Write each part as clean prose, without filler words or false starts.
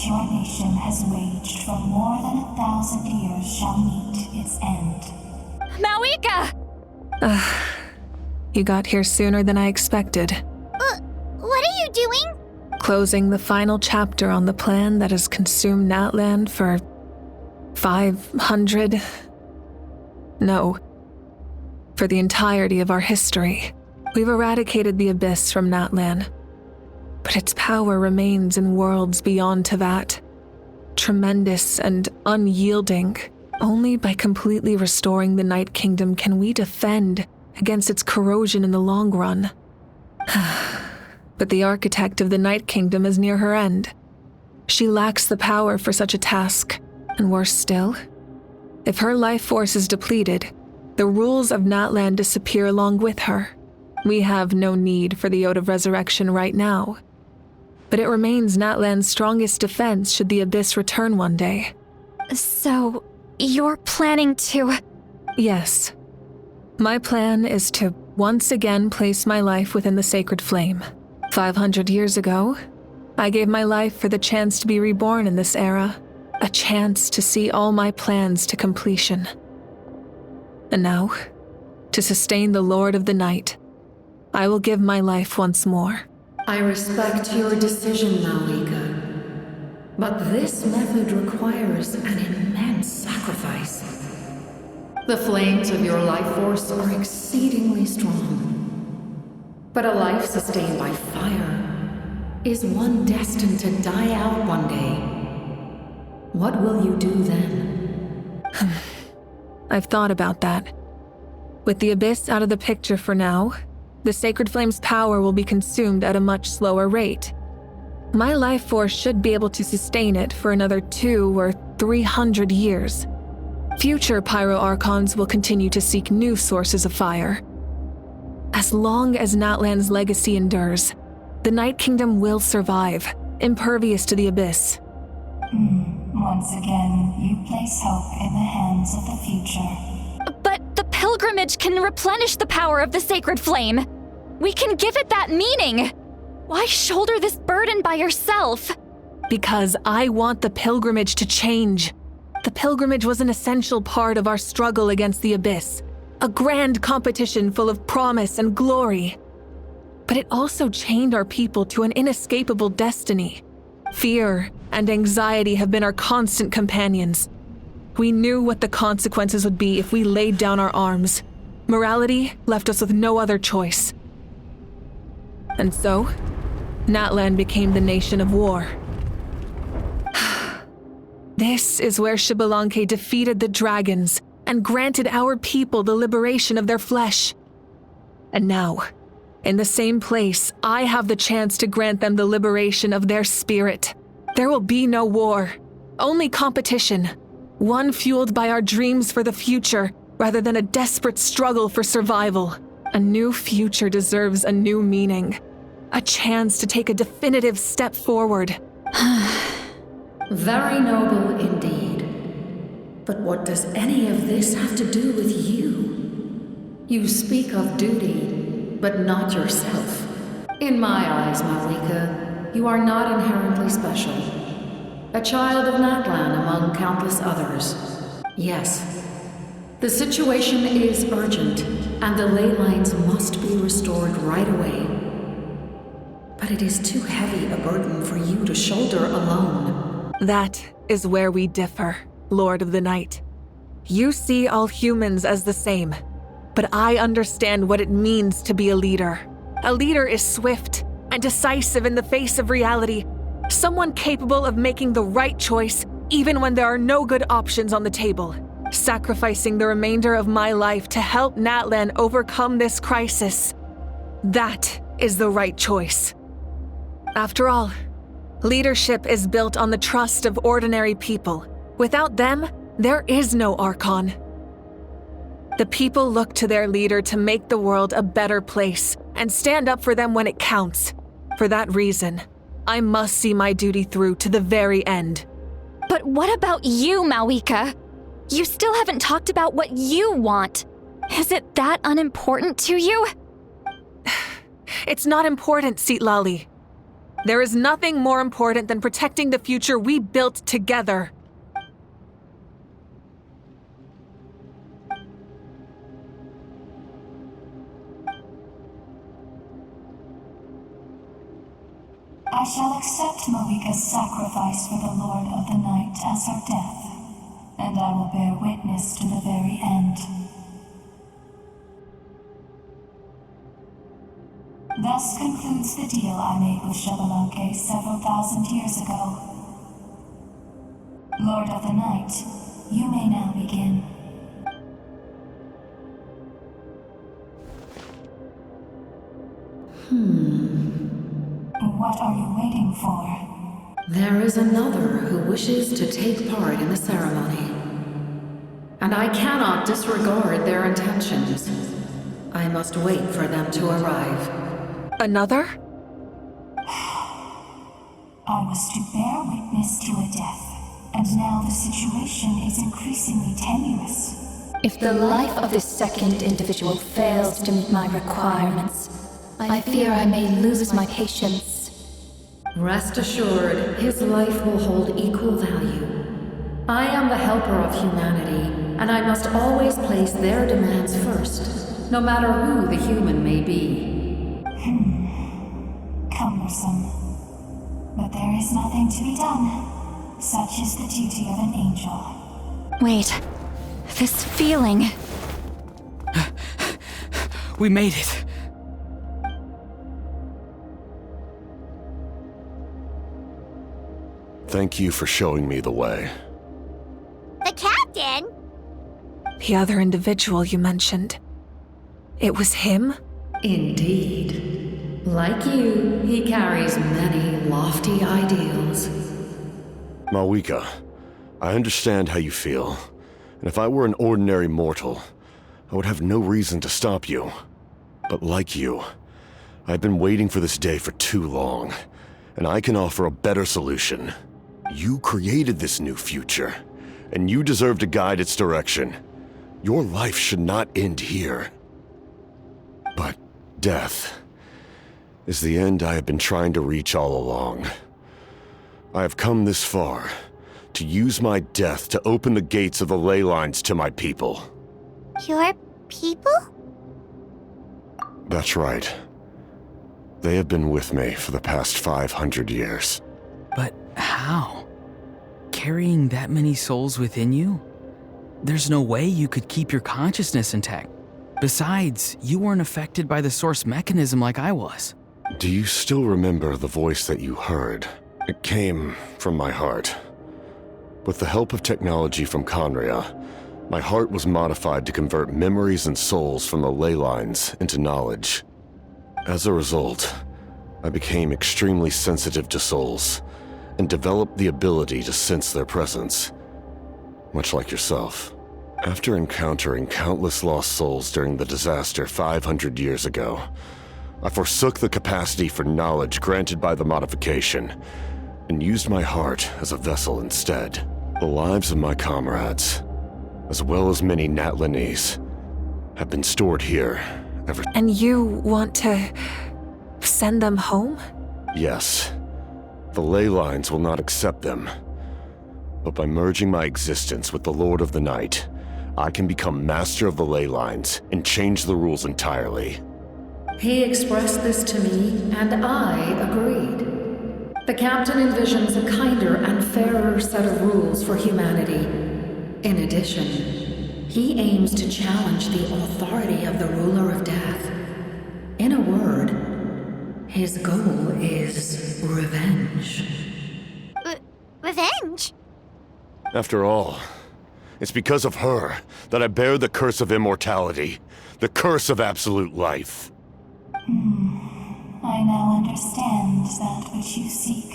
your nation has waged for more than 1,000 years shall meet its end. Mawika! You got here sooner than I expected. What are you doing? Closing the final chapter on the plan that has consumed Natlan for 500... No. For the entirety of our history. We've eradicated the Abyss from Natlan. But its power remains in worlds beyond Teyvat. Tremendous and unyielding. Only by completely restoring the Night Kingdom can we defend against its corrosion in the long run. But the architect of the Night Kingdom is near her end. She lacks the power for such a task, and worse still, if her life force is depleted, the rules of Natlan disappear along with her. We have no need for the Ode of Resurrection right now, but it remains Natlan's strongest defense should the Abyss return one day. So, you're planning to... Yes. My plan is to once again place my life within the sacred flame. 500 years ago, I gave my life for the chance to be reborn in this era, a chance to see all my plans to completion. And now, to sustain the Lord of the Night, I will give my life once more. I respect your decision, Mawika, but this method requires an immense sacrifice. The flames of your life force are exceedingly strong. But a life sustained by fire is one destined to die out one day. What will you do then? I've thought about that. With the Abyss out of the picture for now, the Sacred Flame's power will be consumed at a much slower rate. My life force should be able to sustain it for another 200 or 300 years. Future Pyro-Archons will continue to seek new sources of fire. As long as Natlan's legacy endures, the Night Kingdom will survive, impervious to the Abyss. Once again, you place hope in the hands of the future. But the pilgrimage can replenish the power of the sacred flame. We can give it that meaning. Why shoulder this burden by yourself? Because I want the pilgrimage to change. The pilgrimage was an essential part of our struggle against the Abyss. A grand competition full of promise and glory. But it also chained our people to an inescapable destiny. Fear and anxiety have been our constant companions. We knew what the consequences would be if we laid down our arms. Morality left us with no other choice. And so, Natlan became the nation of war. This is where Xbalanque defeated the dragons and granted our people the liberation of their flesh. And now, in the same place, I have the chance to grant them the liberation of their spirit. There will be no war, only competition, one fueled by our dreams for the future rather than a desperate struggle for survival. A new future deserves a new meaning, a chance to take a definitive step forward. Very noble indeed. But what does any of this have to do with you? You speak of duty, but not yourself. In my eyes, Mawika, you are not inherently special. A child of Natlan among countless others. Yes, the situation is urgent, and the ley lines must be restored right away. But it is too heavy a burden for you to shoulder alone. That is where we differ, Lord of the Night. You see all humans as the same, but I understand what it means to be a leader. A leader is swift and decisive in the face of reality, someone capable of making the right choice even when there are no good options on the table. Sacrificing the remainder of my life to help Natlan overcome this crisis. That is the right choice. After all, leadership is built on the trust of ordinary people. Without them, there is no Archon. The people look to their leader to make the world a better place and stand up for them when it counts. For that reason, I must see my duty through to the very end. But what about you, Mawika? You still haven't talked about what you want. Is it that unimportant to you? It's not important, Citlali. There is nothing more important than protecting the future we built together. I shall accept Malika's sacrifice for the Lord of the Night as her death, and I will bear witness to the very end. Thus concludes the deal I made with Xbalanque several thousand years ago. Lord of the Night, you may now begin. What are you waiting for? There is another who wishes to take part in the ceremony. And I cannot disregard their intentions. I must wait for them to arrive. Another? I was to bear witness to a death, and now the situation is increasingly tenuous. If the life of this second individual fails to meet my requirements, I fear I may lose my patience. Rest assured, his life will hold equal value. I am the helper of humanity, and I must always place their demands first, no matter who the human may be. Cumbersome. But there is nothing to be done. Such is the duty of an angel. Wait, this feeling. We made it. Thank you for showing me the way. The captain? The other individual you mentioned. It was him? Indeed. Like you, he carries many lofty ideals. Malika, I understand how you feel, and if I were an ordinary mortal, I would have no reason to stop you. But like you, I've been waiting for this day for too long, and I can offer a better solution. You created this new future, and you deserve to guide its direction. Your life should not end here. But death is the end I have been trying to reach all along. I have come this far to use my death to open the gates of the ley lines to my people. Your people? That's right. They have been with me for the past 500 years. But how? Carrying that many souls within you? There's no way you could keep your consciousness intact. Besides, you weren't affected by the source mechanism like I was. Do you still remember the voice that you heard? It came from my heart. With the help of technology from Conria, my heart was modified to convert memories and souls from the ley lines into knowledge. As a result, I became extremely sensitive to souls, and developed the ability to sense their presence, much like yourself. After encountering countless lost souls during the disaster 500 years ago, I forsook the capacity for knowledge granted by the modification, and used my heart as a vessel instead. The lives of my comrades, as well as many Natlanese, have been stored here ever. And you want to send them home? Yes. The ley lines will not accept them. But by merging my existence with the Lord of the Night, I can become master of the ley lines and change the rules entirely. He expressed this to me, and I agreed. The captain envisions a kinder and fairer set of rules for humanity. In addition, he aims to challenge the authority of the ruler of death. In a word, his goal is revenge. Revenge? After all, it's because of her that I bear the curse of immortality, the curse of absolute life. I now understand that which you seek.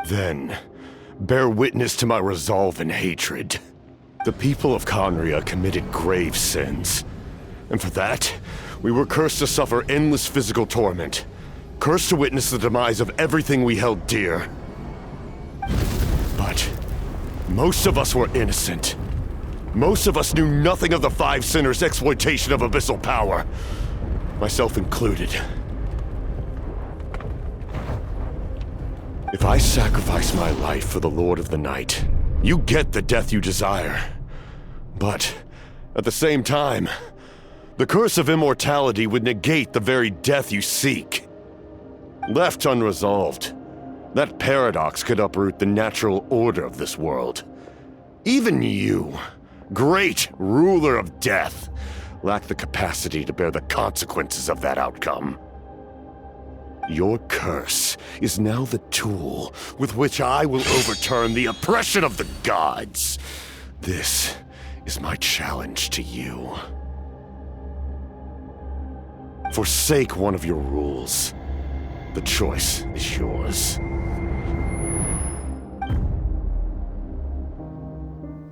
Then, bear witness to my resolve and hatred. The people of Conria committed grave sins, and for that, we were cursed to suffer endless physical torment, cursed to witness the demise of everything we held dear. But most of us were innocent. Most of us knew nothing of the Five Sinners' exploitation of abyssal power, myself included. If I sacrifice my life for the Lord of the Night, you get the death you desire. But, at the same time, the curse of immortality would negate the very death you seek. Left unresolved, that paradox could uproot the natural order of this world. Even you, great ruler of death, lack the capacity to bear the consequences of that outcome. Your curse is now the tool with which I will overturn the oppression of the gods. This is my challenge to you. Forsake one of your rules. The choice is yours.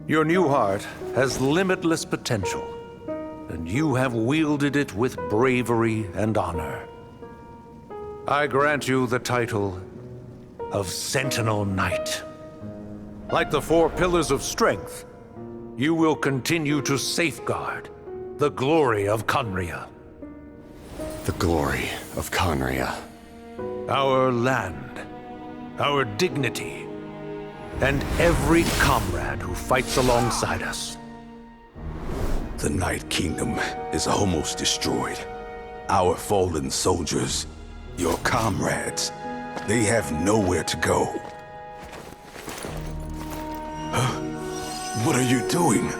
Your new heart has limitless potential, and you have wielded it with bravery and honor. I grant you the title of Sentinel Knight. Like the 4 pillars of strength, you will continue to safeguard the glory of Conria. The glory of Conria. Our land, our dignity, and every comrade who fights alongside us. The Night Kingdom is almost destroyed. Our fallen soldiers, your comrades, they have nowhere to go. Huh? What are you doing?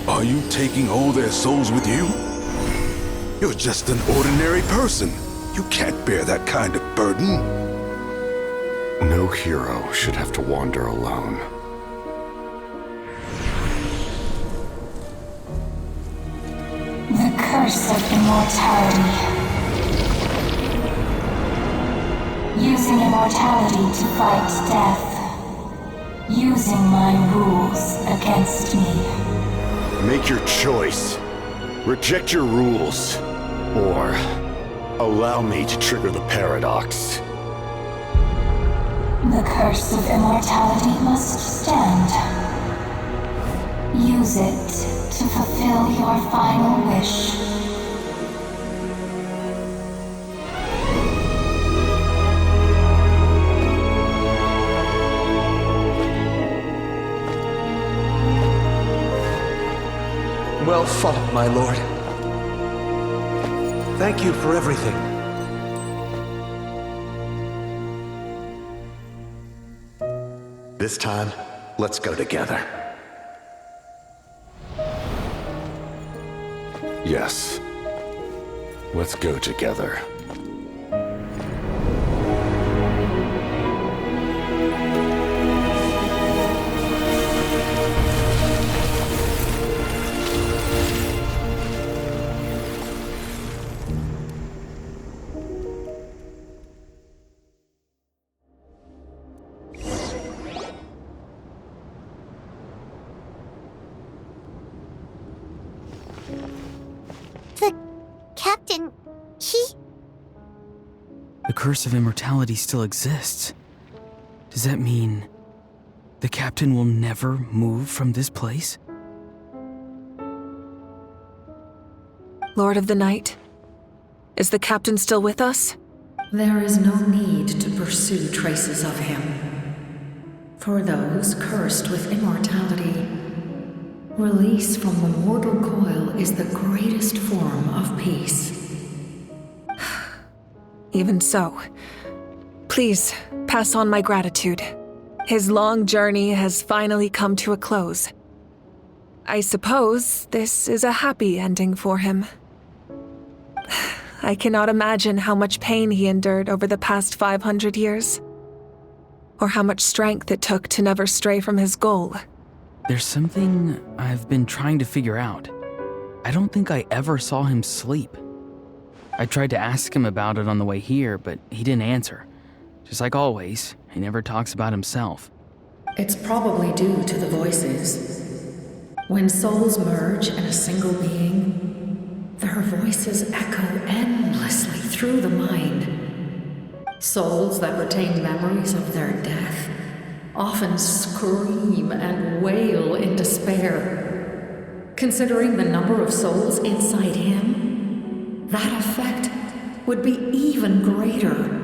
Are you taking all their souls with you? You're just an ordinary person. You can't bear that kind of burden. No hero should have to wander alone. The curse of immortality. Using immortality to fight death. Using my rules against me. Make your choice. Reject your rules. Or allow me to trigger the paradox. The curse of immortality must stand. Use it to fulfill your final wish. Well fought, my lord. Thank you for everything. This time, let's go together. Yes. Let's go together. The captain, The curse of immortality still exists. Does that mean the captain will never move from this place? Lord of the Night, is the captain still with us? There is no need to pursue traces of him. For those cursed with immortality, release from the mortal coil is the greatest form of peace. Even so, please pass on my gratitude. His long journey has finally come to a close. I suppose this is a happy ending for him. I cannot imagine how much pain he endured over the past 500 years, or how much strength it took to never stray from his goal. There's something I've been trying to figure out. I don't think I ever saw him sleep. I tried to ask him about it on the way here, but he didn't answer. Just like always, he never talks about himself. It's probably due to the voices. When souls merge in a single being, their voices echo endlessly through the mind. Souls that retain memories of their death often scream and wail in despair. Considering the number of souls inside him, that effect would be even greater.